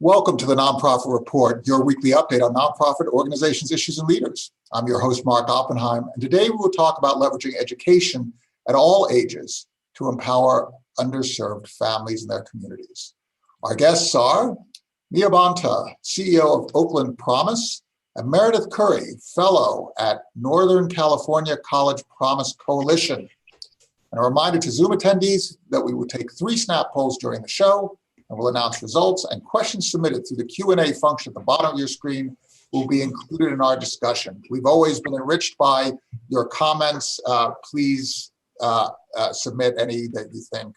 Welcome to the Nonprofit Report, your weekly update on nonprofit organizations, issues, and leaders. I'm your host, Mark Oppenheim, and today we will talk about leveraging education at all ages to empower underserved families and their communities. Our guests are Mia Bonta, CEO of Oakland Promise, and Meredith Curry, Fellow at Northern California College Promise Coalition. And a reminder to Zoom attendees that we will take 3 snap polls during the show, and we'll announce results, and questions submitted through the Q&A function at the bottom of your screen will be included in our discussion. We've always been enriched by your comments. Please submit any that you think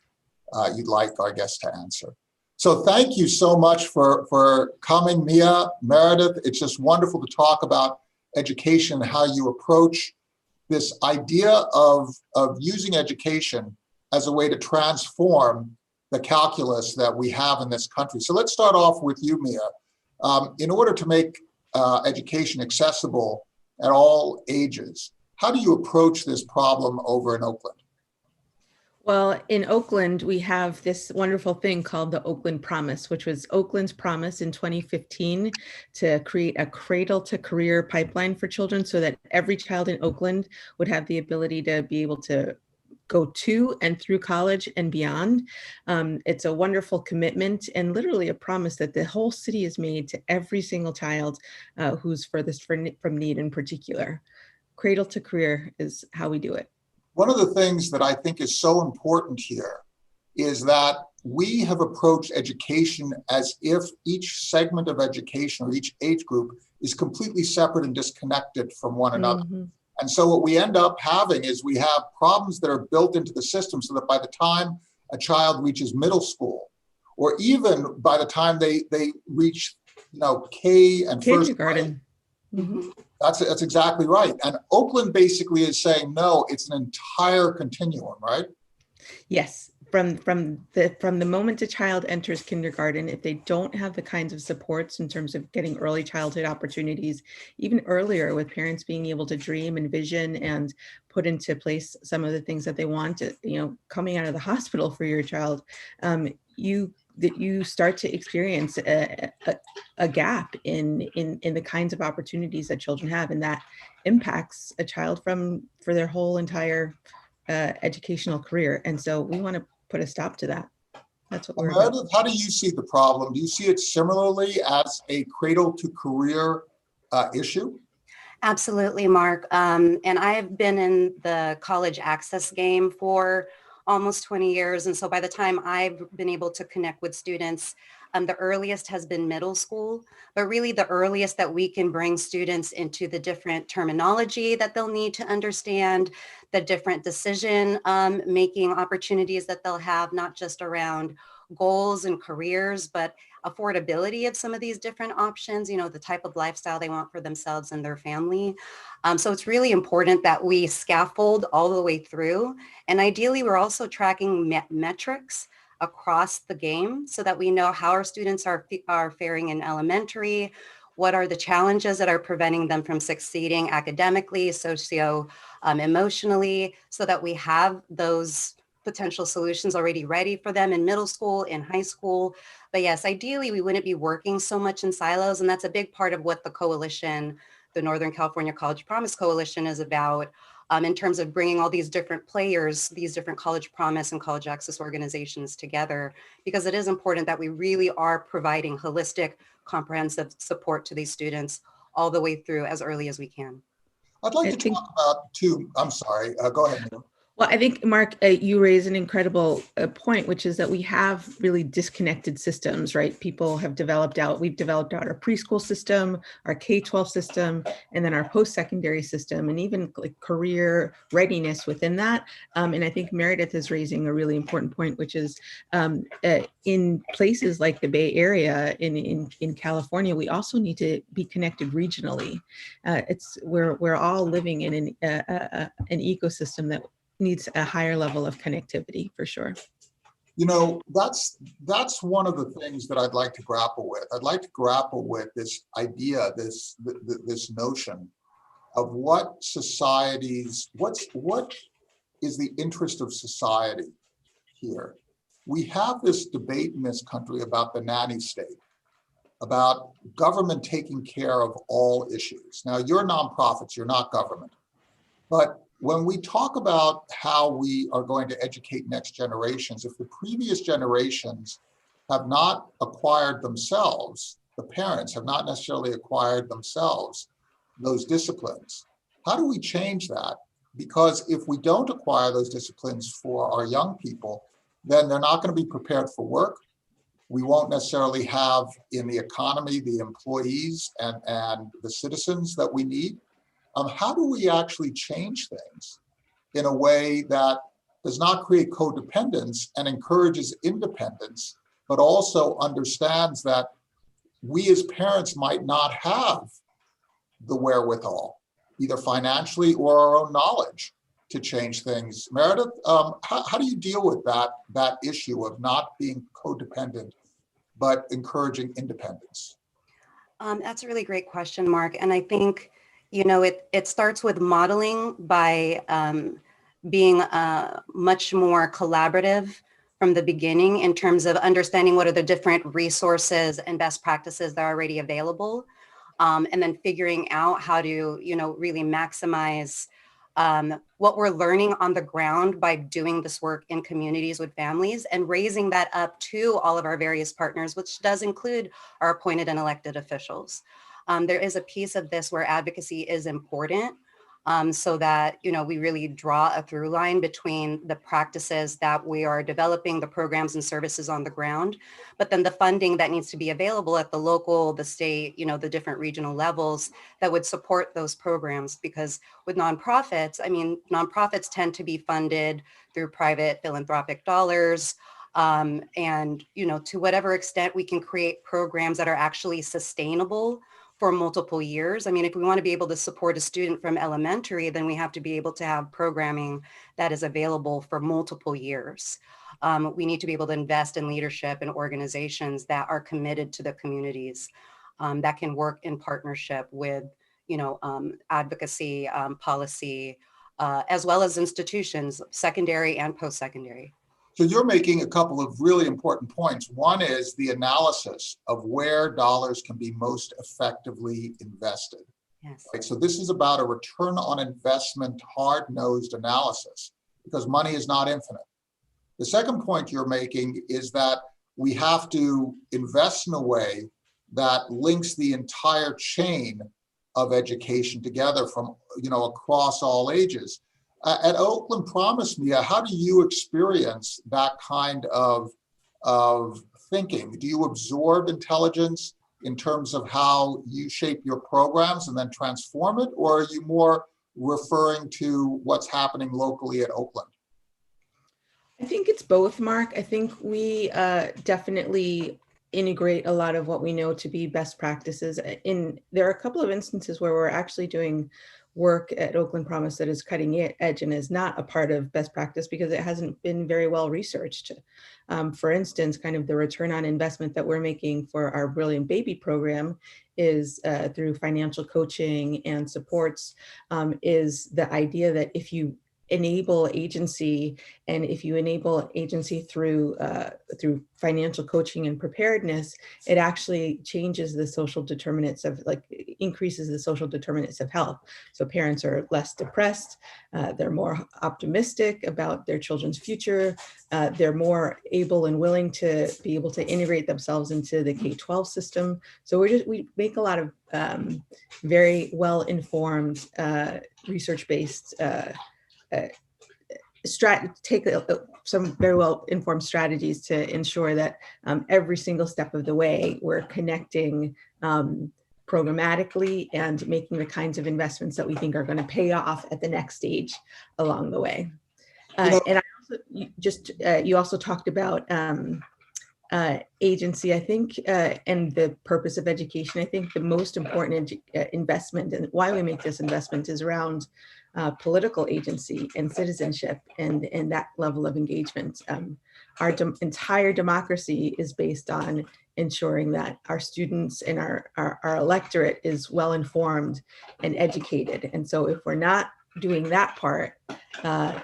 you'd like our guests to answer. So thank you so much for coming, Mia, Meredith. It's just wonderful to talk about education and how you approach this idea of using education as a way to transform the calculus that we have in this country. So let's start off with you, Mia. In order to make education accessible at all ages, how do you approach this problem over in Oakland? Well, in Oakland, we have this wonderful thing called the Oakland Promise, which was Oakland's promise in 2015 to create a cradle to career pipeline for children so that every child in Oakland would have the ability to be able to go to and through college and beyond. It's a wonderful commitment and literally a promise that the whole city has made to every single child who's furthest from need in particular. Cradle to career is how we do it. One of the things that I think is so important here is that we have approached education as if each segment of education or each age group is completely separate and disconnected from one another. Mm-hmm. And so what we end up having is we have problems that are built into the system so that by the time a child reaches middle school, or even by the time they reach, K and kindergarten. First grade, mm-hmm. That's exactly right. And Oakland basically is saying, no, it's an entire continuum, right? Yes. From the moment a child enters kindergarten, if they don't have the kinds of supports in terms of getting early childhood opportunities, even earlier with parents being able to dream and vision and put into place some of the things that they want, coming out of the hospital for your child, you start to experience a gap in the kinds of opportunities that children have, and that impacts a child for their whole entire educational career. And so we want to put a stop to that. That's what we're Meredith, about. how do you see the problem? Do you see it similarly as a cradle to career issue? Absolutely, Mark. And I've been in the college access game for almost 20 years. And so by the time I've been able to connect with students, the earliest has been middle school, but really the earliest that we can bring students into the different terminology that they'll need to understand, the different decision making opportunities that they'll have, not just around goals and careers, but affordability of some of these different options, the type of lifestyle they want for themselves and their family. So it's really important that we scaffold all the way through. And ideally, we're also tracking metrics across the game so that we know how our students are faring in elementary, what are the challenges that are preventing them from succeeding academically, emotionally, so that we have those potential solutions already ready for them in middle school, in high school. But yes, ideally, we wouldn't be working so much in silos. And that's a big part of what the coalition, the Northern California College Promise Coalition, is about. In terms of bringing all these different players, these different college promise and college access organizations together, because it is important that we really are providing holistic, comprehensive support to these students all the way through as early as we can. I'd like to talk about I'm sorry, go ahead, Neil. Well, I think, Mark, you raise an incredible point, which is that we have really disconnected systems, right? We've developed out our preschool system, our K-12 system, and then our post-secondary system, and even like career readiness within that. And I think Meredith is raising a really important point, which is in places like the Bay Area, in California, we also need to be connected regionally. We're all living in an ecosystem that needs a higher level of connectivity, for sure. That's one of the things that I'd like to grapple with. I'd like to grapple with this idea, this notion of what is the interest of society here. We have this debate in this country about the nanny state. about government taking care of all issues. Now, you're nonprofits, you're not government. But when we talk about how we are going to educate next generations, if the previous generations have not acquired themselves, the parents have not necessarily acquired themselves those disciplines, how do we change that? Because if we don't acquire those disciplines for our young people, then they're not going to be prepared for work. We won't necessarily have in the economy the employees and the citizens that we need. How do we actually change things in a way that does not create codependence and encourages independence, but also understands that we as parents might not have the wherewithal, either financially or our own knowledge, to change things? Meredith, how do you deal with that issue of not being codependent, but encouraging independence? That's a really great question, Mark. And I think, it starts with modeling by being much more collaborative from the beginning in terms of understanding what are the different resources and best practices that are already available. And then figuring out how to, really maximize what we're learning on the ground by doing this work in communities with families and raising that up to all of our various partners, which does include our appointed and elected officials. There is a piece of this where advocacy is important, so that, we really draw a through line between the practices that we are developing, the programs and services on the ground, but then the funding that needs to be available at the local, the state, the different regional levels that would support those programs. Because with nonprofits, nonprofits tend to be funded through private philanthropic dollars. And, to whatever extent we can create programs that are actually sustainable for multiple years. If we want to be able to support a student from elementary, then we have to be able to have programming that is available for multiple years. We need to be able to invest in leadership and organizations that are committed to the communities, that can work in partnership with, advocacy, policy, as well as institutions, secondary and post-secondary. So you're making a couple of really important points. One is the analysis of where dollars can be most effectively invested. Yes. Right? So this is about a return on investment, hard-nosed analysis, because money is not infinite. The second point you're making is that we have to invest in a way that links the entire chain of education together from, across all ages. At Oakland, Promise Me, how do you experience that kind of thinking? Do you absorb intelligence in terms of how you shape your programs and then transform it? Or are you more referring to what's happening locally at Oakland? I think it's both, Mark. I think we definitely integrate a lot of what we know to be best practices. There are a couple of instances where we're actually doing work at Oakland Promise that is cutting edge and is not a part of best practice because it hasn't been very well researched. For instance, kind of the return on investment that we're making for our Brilliant Baby program is through financial coaching and supports, is the idea that if you enable agency, and if you enable agency through financial coaching and preparedness, it actually changes the social determinants of, increases the social determinants of health. So parents are less depressed, they're more optimistic about their children's future, they're more able and willing to be able to integrate themselves into the K-12 system. So we make a lot of very well-informed, research-based take some very well-informed strategies to ensure that every single step of the way we're connecting programmatically and making the kinds of investments that we think are going to pay off at the next stage along the way. And I also you also talked about agency, I think, and the purpose of education. I think the most important investment and why we make this investment is around political agency and citizenship and that level of engagement. Our entire democracy is based on ensuring that our students and our electorate is well informed and educated. And so if we're not doing that part,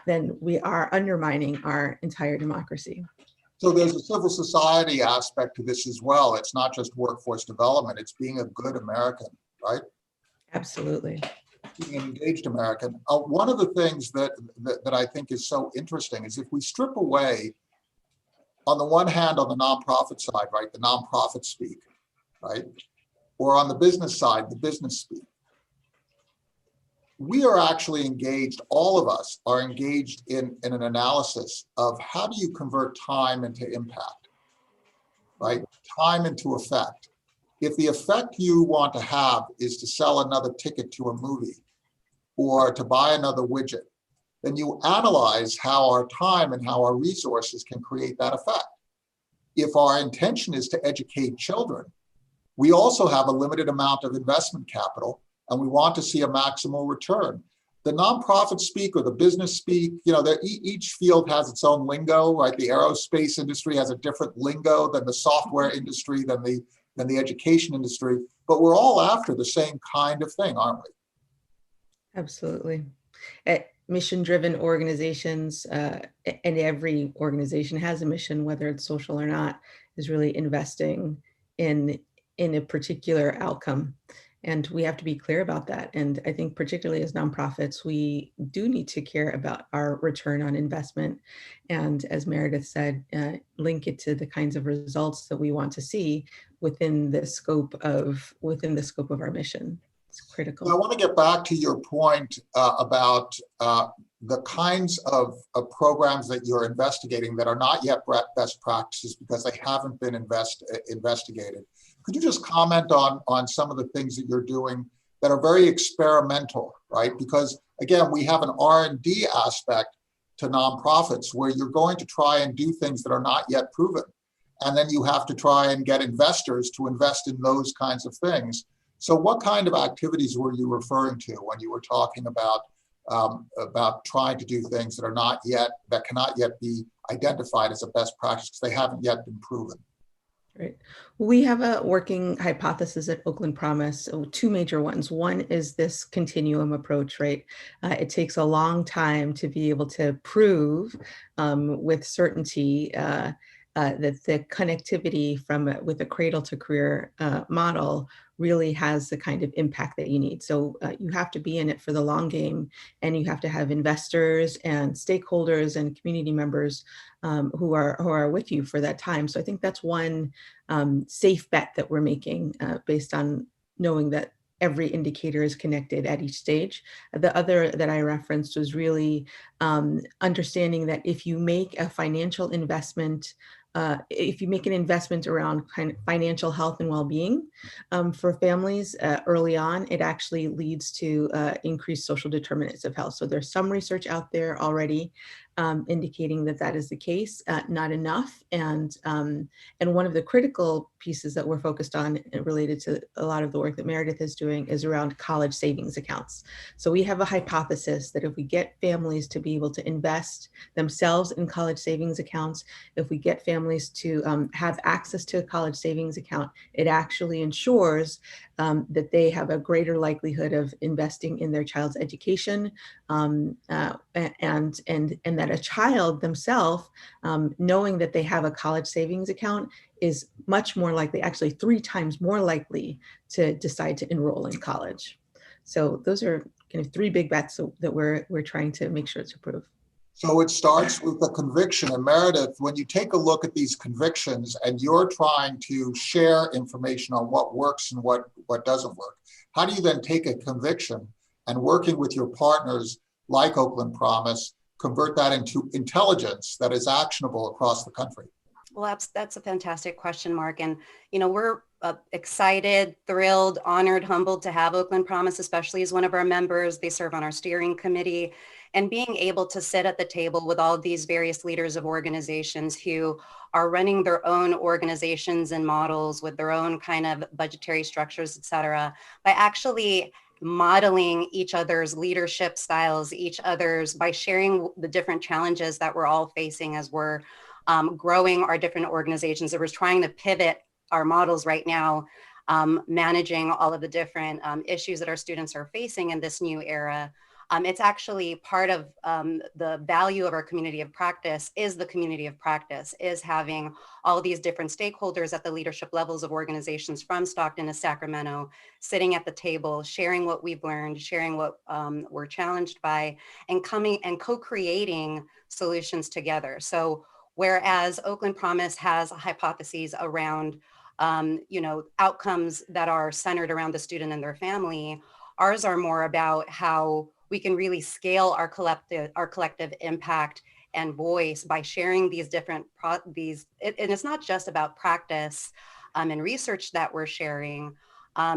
then we are undermining our entire democracy. So there's a civil society aspect to this as well. It's not just workforce development, it's being a good American, right? Absolutely. Being an engaged American. One of the things that I think is so interesting is if we strip away, on the one hand, on the nonprofit side, right, the nonprofit speak, right, or on the business side, the business speak, we are actually engaged, all of us are engaged in an analysis of how do you convert time into impact, right? Time into effect. If the effect you want to have is to sell another ticket to a movie or to buy another widget, then you analyze how our time and how our resources can create that effect. If our intention is to educate children, we also have a limited amount of investment capital and we want to see a maximal return. The nonprofit speak or the business speak, you know, each field has its own lingo, right? The aerospace industry has a different lingo than the software industry, than the education industry, but we're all after the same kind of thing, aren't we? Absolutely. Mission-driven organizations, and every organization has a mission, whether it's social or not, is really investing in a particular outcome. And we have to be clear about that. And I think particularly as nonprofits, we do need to care about our return on investment. And as Meredith said, link it to the kinds of results that we want to see within the scope of our mission. It's critical. I want to get back to your point about the kinds of programs that you're investigating that are not yet best practices because they haven't been investigated. Could you just comment on some of the things that you're doing that are very experimental, right? Because again, we have an R&D aspect to nonprofits where you're going to try and do things that are not yet proven. And then you have to try and get investors to invest in those kinds of things. So what kind of activities were you referring to when you were talking about trying to do things that cannot yet be identified as a best practice because they haven't yet been proven? Right. We have a working hypothesis at Oakland Promise, two major ones. One is this continuum approach, right? It takes a long time to be able to prove with certainty that the connectivity with a cradle to career model really has the kind of impact that you need. So you have to be in it for the long game, and you have to have investors and stakeholders and community members who are with you for that time. So I think that's one safe bet that we're making based on knowing that every indicator is connected at each stage. The other that I referenced was really understanding that if you make a financial investment, if you make an investment around kind of financial health and well-being for families early on, it actually leads to increased social determinants of health. So there's some research out there already indicating that is the case, not enough. And one of the critical pieces that we're focused on related to a lot of the work that Meredith is doing is around college savings accounts. So we have a hypothesis that if we get families to be able to invest themselves in college savings accounts, if we get families to have access to a college savings account, it actually ensures that they have a greater likelihood of investing in their child's education, and that a child themselves, knowing that they have a college savings account, is much more likely, actually 3 times more likely, to decide to enroll in college. So those are kind of 3 big bets that we're trying to make sure to approve. So it starts with the conviction. And Meredith, when you take a look at these convictions and you're trying to share information on what works and what doesn't work, how do you then take a conviction and, working with your partners like Oakland Promise, convert that into intelligence that is actionable across the country? Well, that's a fantastic question, Mark. And, we're excited, thrilled, honored, humbled to have Oakland Promise, especially as one of our members. They serve on our steering committee. And being able to sit at the table with all of these various leaders of organizations who are running their own organizations and models with their own kind of budgetary structures, et cetera, by actually modeling each other's leadership styles, by sharing the different challenges that we're all facing as we're growing our different organizations, that we're trying to pivot our models right now, managing all of the different issues that our students are facing in this new era. It's actually part of the value of our community of practice is the community of practice, is having all these different stakeholders at the leadership levels of organizations from Stockton to Sacramento, sitting at the table, sharing what we've learned, sharing what we're challenged by, and coming and co-creating solutions together. So whereas Oakland Promise has hypotheses around outcomes that are centered around the student and their family, ours are more about how we can really scale our collective impact and voice by sharing these different and it's not just about practice and research that we're sharing.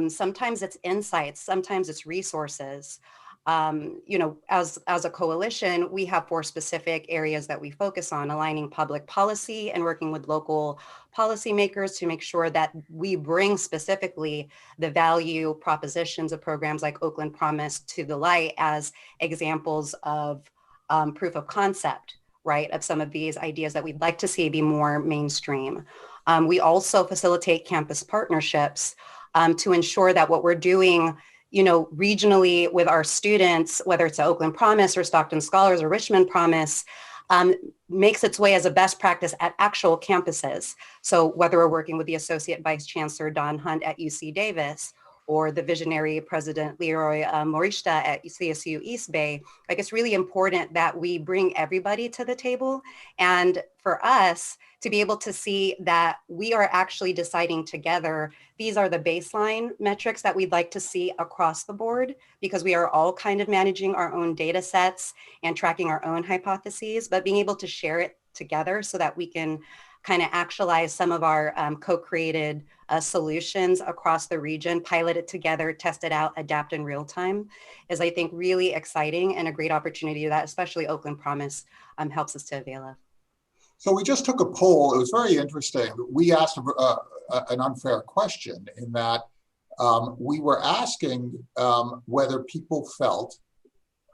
Sometimes it's insights, sometimes it's resources. As a coalition, we have 4 specific areas that we focus on: aligning public policy and working with local policymakers to make sure that we bring specifically the value propositions of programs like Oakland Promise to the light as examples of proof of concept, right, of some of these ideas that we'd like to see be more mainstream. We also facilitate campus partnerships to ensure that what we're doing regionally with our students, whether it's Oakland Promise or Stockton Scholars or Richmond Promise, makes its way as a best practice at actual campuses. So whether we're working with the Associate Vice Chancellor Don Hunt at UC Davis, or the visionary President Leroy Morishita at CSU East Bay, like, it's really important that we bring everybody to the table. And for us to be able to see that we are actually deciding together, these are the baseline metrics that we'd like to see across the board, because we are all kind of managing our own data sets and tracking our own hypotheses, but being able to share it together so that we can kind of actualize some of our co-created solutions across the region, pilot it together, test it out, adapt in real time, is, I think, really exciting and a great opportunity that especially Oakland Promise helps us to avail of. So we just took a poll. It was very interesting. We asked an unfair question in that we were asking whether people felt,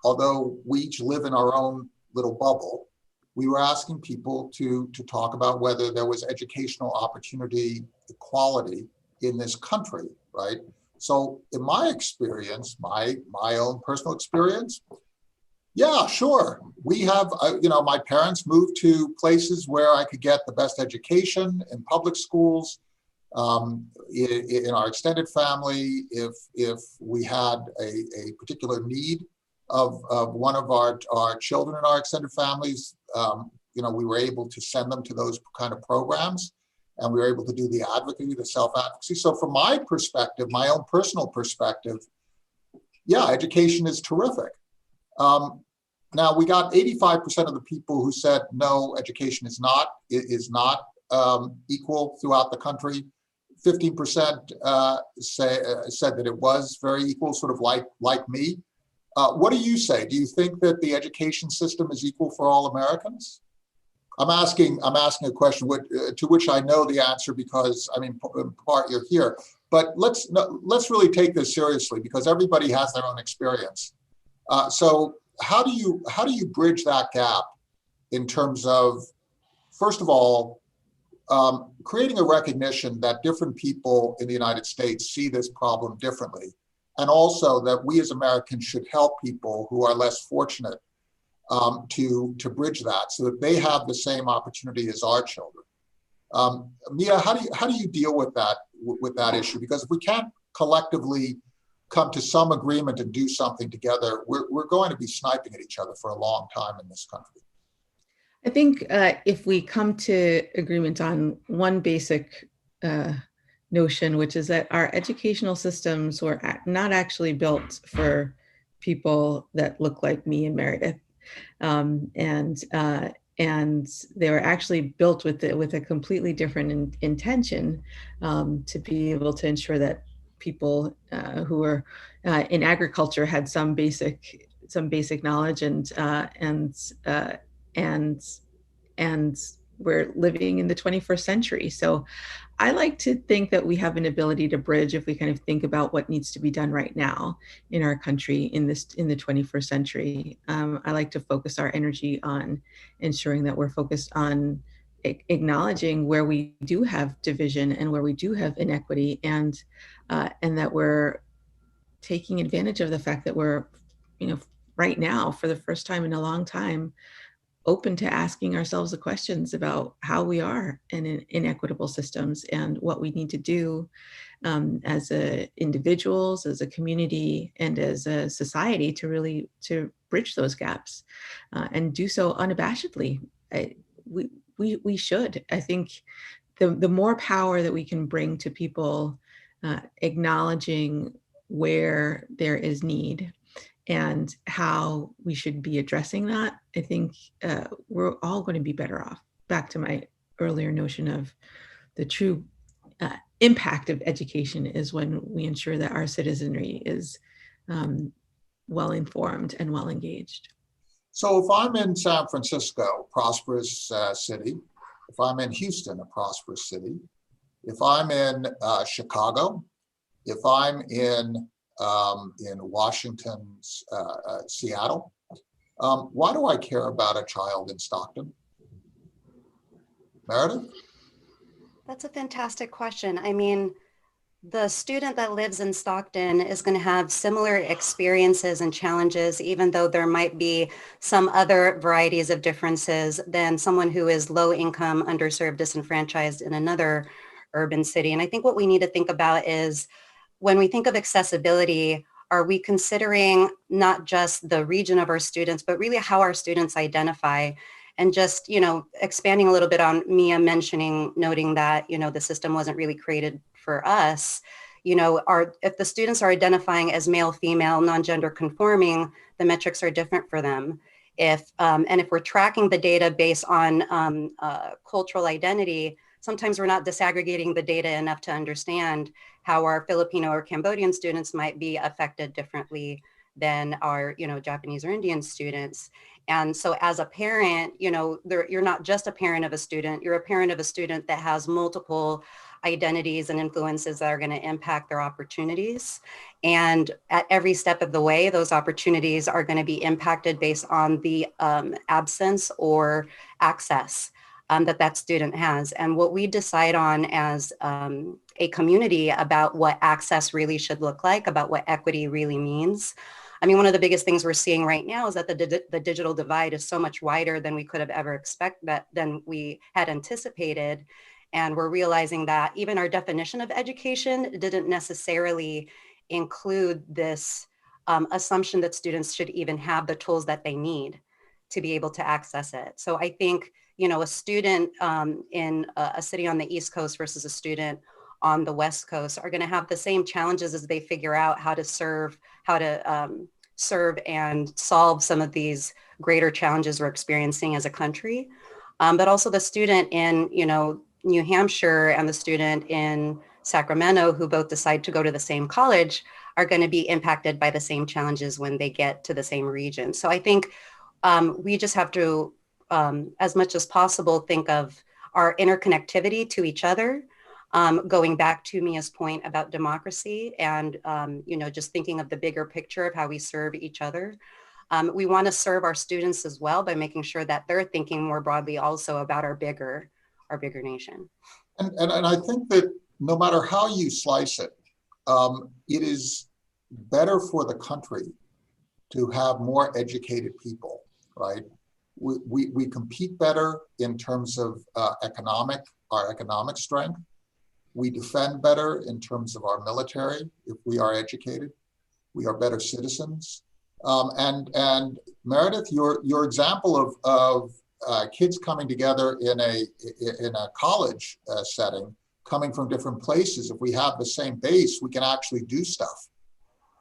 although we each live in our own little bubble, we were asking people to talk about whether there was educational opportunity equality in this country, right? So in my experience, my own personal experience, yeah, sure. We have, my parents moved to places where I could get the best education in public schools. In our extended family, if we had a particular need of one of our children in our extended families, we were able to send them to those kind of programs, and we were able to do the advocacy, the self-advocacy. So from my perspective, my own personal perspective, yeah, education is terrific. Now, we got 85% of the people who said no, education is not equal throughout the country. 15% said that it was very equal, sort of like me. What do you say? Do you think that the education system is equal for all Americans? I'm asking a question to which I know the answer because, in part you're here. But let's really take this seriously, because everybody has their own experience. So how do you bridge that gap in terms of, first of all, creating a recognition that different people in the United States see this problem differently, and also that we as Americans should help people who are less fortunate to bridge that so that they have the same opportunity as our children. Mia, how do you deal with that issue? Because if we can't collectively come to some agreement and do something together, we're going to be sniping at each other for a long time in this country. I think if we come to agreement on one basic notion, which is that our educational systems were not actually built for people that look like me and Meredith, and they were actually built with a completely different intention to be able to ensure that people who were in agriculture had some basic knowledge and we're living in the 21st century. So I like to think that we have an ability to bridge if we kind of think about what needs to be done right now in our country in the 21st century. I like to focus our energy on ensuring that we're focused on acknowledging where we do have division and where we do have inequity, and that we're taking advantage of the fact that we're right now, for the first time in a long time, open to asking ourselves the questions about how we are in inequitable systems and what we need to do as individuals, as a community, and as a society to bridge those gaps and do so unabashedly. We should. I think the more power that we can bring to people, acknowledging where there is need and how we should be addressing that, I think we're all going to be better off. Back to my earlier notion of the true impact of education is when we ensure that our citizenry is well informed and well engaged. So if I'm in San Francisco, prosperous city, if I'm in Houston, a prosperous city, if I'm in Chicago, if I'm in Washington's Seattle, why do I care about a child in Stockton? Meredith? That's a fantastic question. I mean, the student that lives in Stockton is going to have similar experiences and challenges, even though there might be some other varieties of differences than someone who is low income, underserved, disenfranchised in another urban city. And I think what we need to think about is when we think of accessibility, are we considering not just the region of our students, but really how our students identify? And just, expanding a little bit on Mia noting that, the system wasn't really created for us, if the students are identifying as male, female, non-gender conforming, the metrics are different for them. If we're tracking the data based on cultural identity, sometimes we're not disaggregating the data enough to understand how our Filipino or Cambodian students might be affected differently than our, Japanese or Indian students. And so as a parent, you're not just a parent of a student, you're a parent of a student that has multiple identities and influences that are going to impact their opportunities. And at every step of the way, those opportunities are going to be impacted based on the absence or access that student has. And what we decide on as a community about what access really should look like, about what equity really means. I mean, one of the biggest things we're seeing right now is that the digital divide is so much wider than we could have ever than we had anticipated. And we're realizing that even our definition of education didn't necessarily include this assumption that students should even have the tools that they need to be able to access it. So I think, a student in a city on the East Coast versus a student on the West Coast are going to have the same challenges as they figure out how to serve and solve some of these greater challenges we're experiencing as a country. But also the student in, New Hampshire and the student in Sacramento who both decide to go to the same college are going to be impacted by the same challenges when they get to the same region. So I think we just have to, as much as possible, think of our interconnectivity to each other, going back to Mia's point about democracy and, just thinking of the bigger picture of how we serve each other. We want to serve our students as well by making sure that they're thinking more broadly also about our bigger nation. And I think that no matter how you slice it, it is better for the country to have more educated people, right? We compete better in terms of our economic strength. We defend better in terms of our military if we are educated. We are better citizens. And Meredith, your example of kids coming together in a college setting, coming from different places, if we have the same base, we can actually do stuff.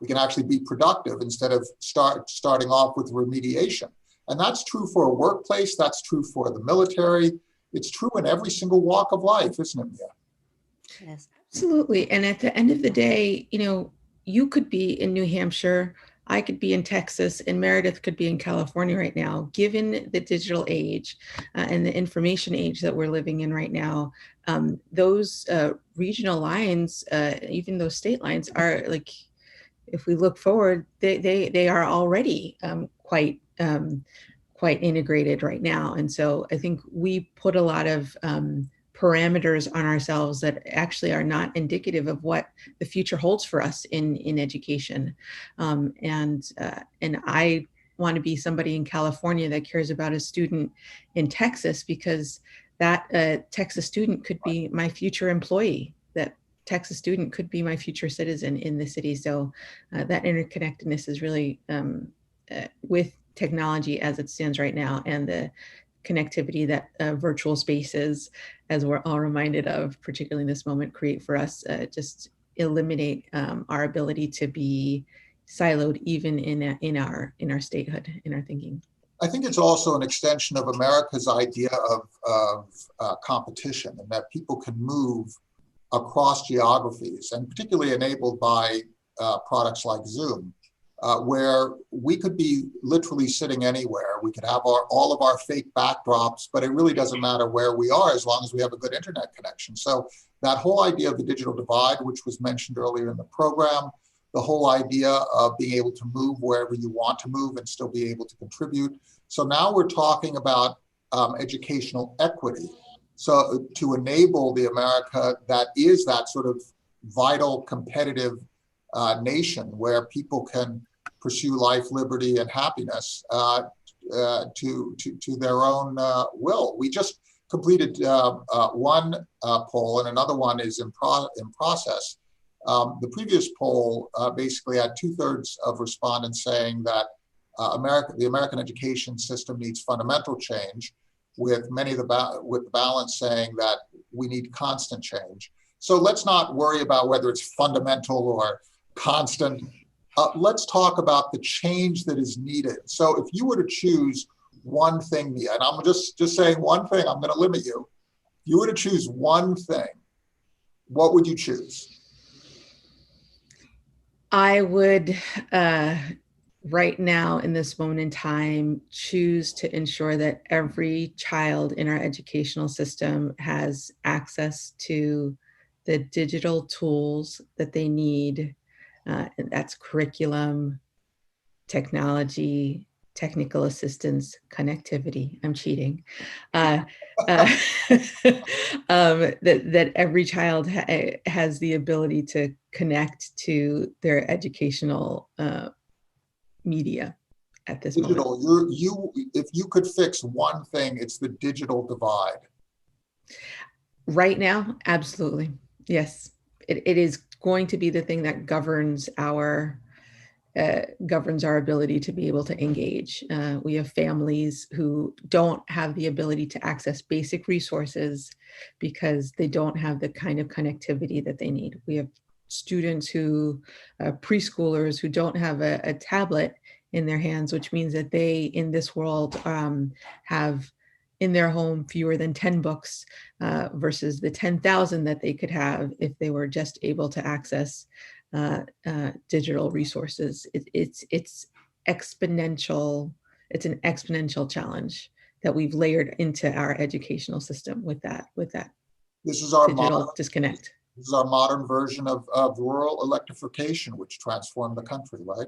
We can actually be productive instead of starting off with remediation. And that's true for a workplace. That's true for the military. It's true in every single walk of life, isn't it, Mia? Yes, absolutely. And at the end of the day, you could be in New Hampshire, I could be in Texas, and Meredith could be in California right now. Given the digital age and the information age that we're living in right now, those regional lines, even those state lines, are like, if we look forward, they are already quite integrated right now. And so I think we put a lot of parameters on ourselves that actually are not indicative of what the future holds for us in education. And I want to be somebody in California that cares about a student in Texas, because that Texas student could be my future employee. That Texas student could be my future citizen in the city. So that interconnectedness is really with technology as it stands right now, and the connectivity that virtual spaces, as we're all reminded of, particularly in this moment, create for us, just eliminate our ability to be siloed, even in our statehood, in our thinking. I think it's also an extension of America's idea of competition, and that people can move across geographies, and particularly enabled by products like Zoom, where we could be literally sitting anywhere. We could have all of our fake backdrops, but it really doesn't matter where we are as long as we have a good internet connection. So that whole idea of the digital divide, which was mentioned earlier in the program, the whole idea of being able to move wherever you want to move and still be able to contribute. So now we're talking about educational equity. So to enable the America that is that sort of vital competitive nation where people can pursue life, liberty, and happiness to their own will. We just completed one poll, and another one is in process. The previous poll basically had 2/3 of respondents saying that the American education system needs fundamental change, with many of with the balance saying that we need constant change. So let's not worry about whether it's fundamental or constant. Let's talk about the change that is needed. So if you were to choose one thing, Mia, and I'm just saying one thing, I'm going to limit you. If you were to choose one thing, what would you choose? I would, right now in this moment in time, choose to ensure that every child in our educational system has access to the digital tools that they need. And that's curriculum, technology, technical assistance, connectivity. I'm cheating. That every child has the ability to connect to their educational media at this moment. If you could fix one thing, it's the digital divide. Right now, absolutely. Yes, it is going to be the thing that governs our ability to be able to engage. We have families who don't have the ability to access basic resources because they don't have the kind of connectivity that they need. We have students preschoolers who don't have a tablet in their hands, which means that they, in this world, have in their home fewer than 10 books versus the 10,000 that they could have if they were just able to access digital resources. It's exponential. It's an exponential challenge that we've layered into our educational system with that This is our digital disconnect. This is our modern version of rural electrification, which transformed the country, right?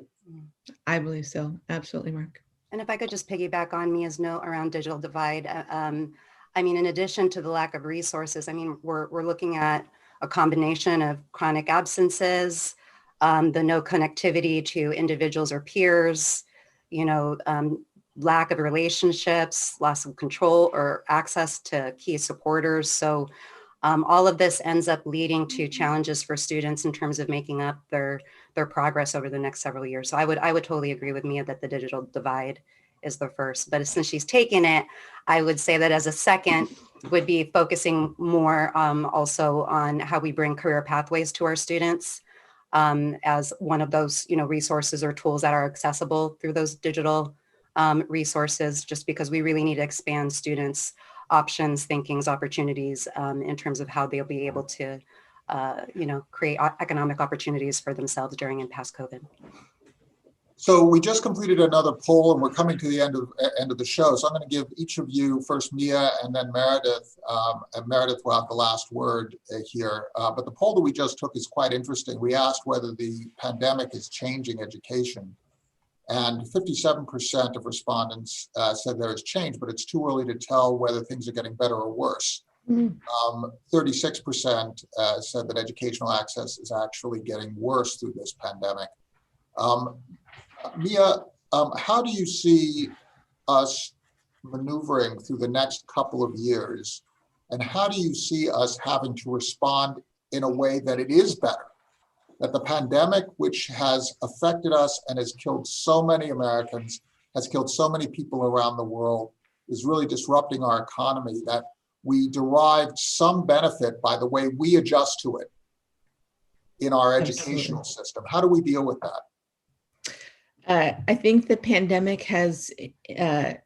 I believe so. Absolutely, Mark. And if I could just piggyback on Mia's note around digital divide, I mean, in addition to the lack of resources, I mean, we're looking at a combination of chronic absences, the no connectivity to individuals or peers, lack of relationships, loss of control or access to key supporters. So all of this ends up leading to challenges for students in terms of making up their progress over the next several years. So I would totally agree with Mia that the digital divide is the first, but since she's taken it, I would say that as a second would be focusing more also on how we bring career pathways to our students as one of those, resources or tools that are accessible through those digital resources, just because we really need to expand students' options, thinkings, opportunities in terms of how they'll be able to, create economic opportunities for themselves during and past COVID. So we just completed another poll, and we're coming to the end of the show. So I'm going to give each of you, first Mia and then Meredith. And Meredith will have the last word here. But the poll that we just took is quite interesting. We asked whether the pandemic is changing education. And 57% of respondents said there is change, but it's too early to tell whether things are getting better or worse. 36% said that educational access is actually getting worse through this pandemic. Mia, how do you see us maneuvering through the next couple of years? And how do you see us having to respond in a way that it is better? That the pandemic, which has affected us and has killed so many Americans, has killed so many people around the world, is really disrupting our economy, that we derived some benefit by the way we adjust to it in our educational system. How do we deal with that? I think the pandemic has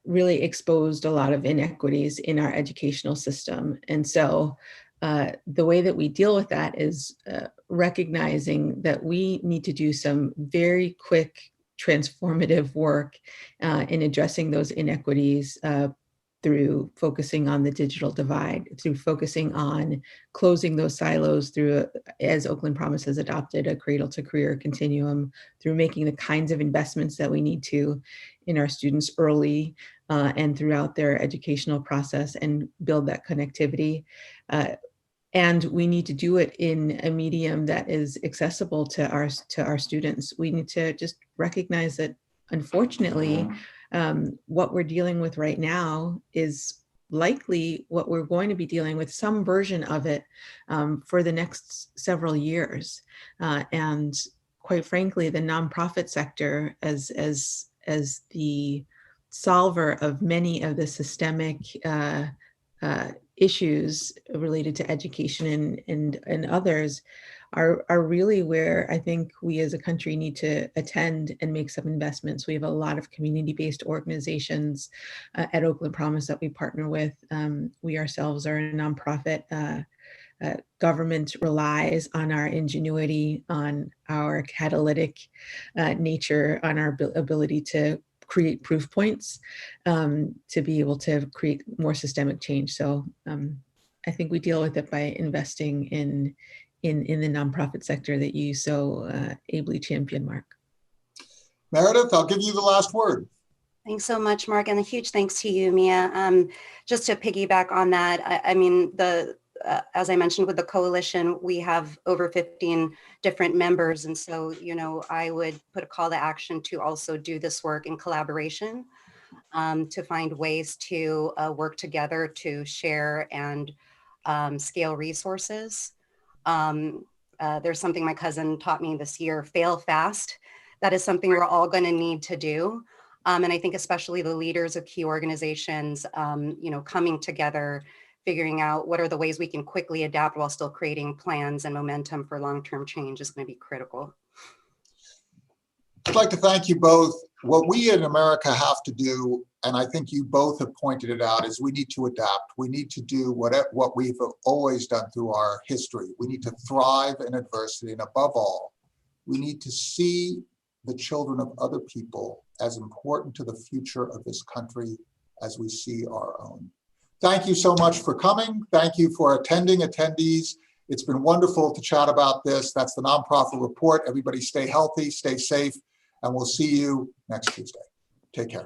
really exposed a lot of inequities in our educational system. And so the way that we deal with that is recognizing that we need to do some very quick transformative work in addressing those inequities through focusing on the digital divide, through focusing on closing those silos through, as Oakland Promise has adopted, a cradle to career continuum, through making the kinds of investments that we need to in our students early and throughout their educational process and build that connectivity. And we need to do it in a medium that is accessible to our students. We need to just recognize that, unfortunately, what we're dealing with right now is likely what we're going to be dealing with, some version of it, for the next several years. And quite frankly, the nonprofit sector, as the solver of many of the systemic issues related to education and others, are really where I think we as a country need to attend and make some investments. We have a lot of community-based organizations at Oakland Promise that we partner with. We ourselves are a nonprofit. Government relies on our ingenuity, on our catalytic nature, on our ability to create proof points to be able to create more systemic change. So I think we deal with it by investing in the nonprofit sector that you so ably champion, Mark. Meredith, I'll give you the last word. Thanks so much, Mark, and a huge thanks to you, Mia. Just to piggyback on that, I mean, as I mentioned with the coalition, we have over 15 different members. And so, you know, I would put a call to action to also do this work in collaboration, to find ways to work together to share and scale resources. There's something my cousin taught me this year: fail fast. That is something we're all going to need to do. And I think especially the leaders of key organizations, you know, coming together, figuring out what are the ways we can quickly adapt while still creating plans and momentum for long-term change is going to be critical. I'd like to thank you both. What we in America have to do, and I think you both have pointed it out, is we need to adapt. We need to do what we've always done through our history. We need to thrive in adversity, and above all, we need to see the children of other people as important to the future of this country as we see our own. Thank you so much for coming. Thank you for attending, attendees. It's been wonderful to chat about this. That's the Nonprofit Report. Everybody stay healthy, stay safe, and we'll see you next Tuesday. Take care.